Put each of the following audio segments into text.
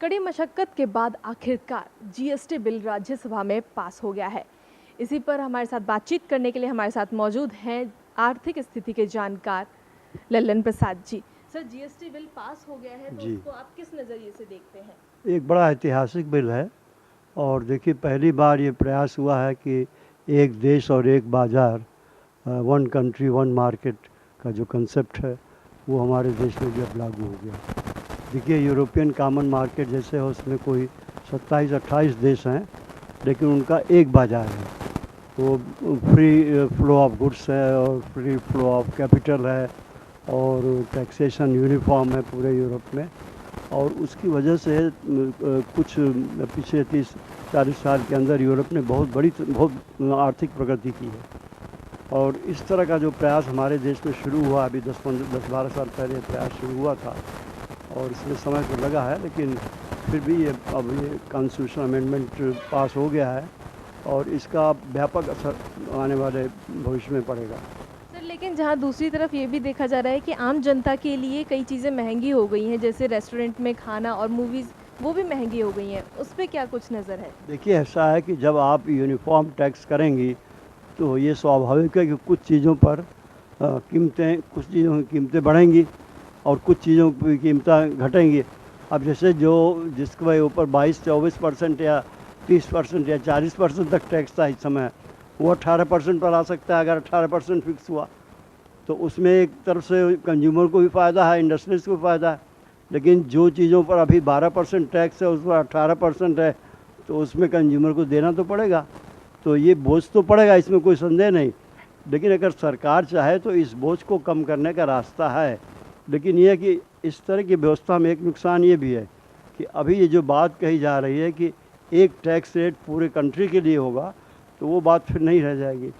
कड़ी मशक्कत के बाद आखिरकार जीएसटी बिल राज्यसभा में पास हो गया है। इसी पर हमारे साथ बातचीत करने के लिए हमारे साथ मौजूद हैं आर्थिक स्थिति के जानकार Lallan Prasad ji. Sir, GST bill pass हो गया है तो जी। उसको आप किस नज़रिए से देखते हैं? एक बड़ा ऐतिहासिक बिल है और देखिए पहली बार ये प्रयास हुआ है कि एक देश और एक बाज़ार, वन कंट्री वन मार्केट का जो कंसेप्ट है वो हमारे देश में भी अब लागू हो गया। देखिए यूरोपियन कॉमन मार्केट जैसे है उसमें कोई 27-28 देश हैं, लेकिन उनका एक बाज़ार है। वो फ्री फ्लो ऑफ गुड्स है और फ्री फ्लो ऑफ कैपिटल है और टैक्सेशन यूनिफॉर्म है पूरे यूरोप में। और उसकी वजह से कुछ पिछले 30-40 साल के अंदर यूरोप ने बहुत आर्थिक प्रगति की है। और इस तरह का जो प्रयास हमारे देश में शुरू हुआ, अभी 10-12 साल पहले प्रयास शुरू हुआ था और इसमें समय तो लगा है, लेकिन फिर भी अब ये कॉन्स्टिट्यूशन अमेंडमेंट पास हो गया है और इसका व्यापक असर आने वाले भविष्य में पड़ेगा। सर, लेकिन जहां दूसरी तरफ ये भी देखा जा रहा है कि आम जनता के लिए कई चीज़ें महंगी हो गई हैं, जैसे रेस्टोरेंट में खाना और मूवीज़ वो भी महंगी हो गई हैं, उस पर क्या कुछ नज़र है? देखिए ऐसा है कि जब आप यूनिफॉर्म टैक्स करेंगी तो ये स्वाभाविक है कि कुछ चीज़ों पर कुछ चीज़ों की कीमतें बढ़ेंगी और कुछ चीज़ों की कीमतें घटेंगी। अब जैसे जिसके ऊपर 22-24% या 30% या 40% तक टैक्स था इस समय, वो 18% पर आ सकता है अगर 18% फिक्स हुआ। तो उसमें एक तरफ से कंज्यूमर को भी फ़ायदा है, इंडस्ट्रीज को भी फ़ायदा है। लेकिन जो चीज़ों पर अभी 12% टैक्स है उस पर 18% है, तो उसमें कंज्यूमर को देना तो पड़ेगा। तो ये बोझ तो पड़ेगा, इसमें कोई संदेह नहीं। लेकिन अगर सरकार चाहे तो इस बोझ को कम करने का रास्ता है। लेकिन यह कि इस तरह की व्यवस्था में एक नुकसान ये भी है कि अभी ये जो बात कही जा रही है कि एक टैक्स रेट पूरे कंट्री के लिए होगा, तो वो बात फिर नहीं रह जाएगी।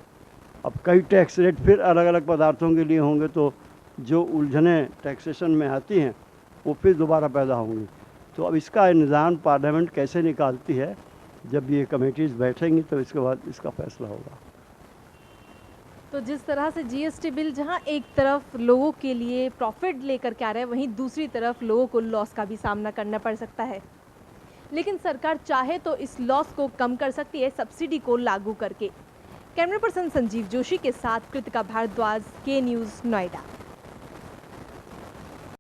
अब कई टैक्स रेट फिर अलग अलग पदार्थों के लिए होंगे, तो जो उलझनें टैक्सेशन में आती हैं वो फिर दोबारा पैदा होंगी। तो अब इसका निज़ाम पार्लियामेंट कैसे निकालती है, जब ये कमेटीज़ बैठेंगी तो इसके बाद इसका फैसला होगा। तो जिस तरह से जीएसटी बिल जहां एक तरफ लोगों के लिए प्रॉफिट लेकर के आ रहा है, वहीं दूसरी तरफ लोगों को लॉस का भी सामना करना पड़ सकता है। लेकिन सरकार चाहे तो इस लॉस को कम कर सकती है सब्सिडी को लागू करके। कैमरा पर्सन संजीव जोशी के साथ कृतिका भारद्वाज, के न्यूज़, नोएडा।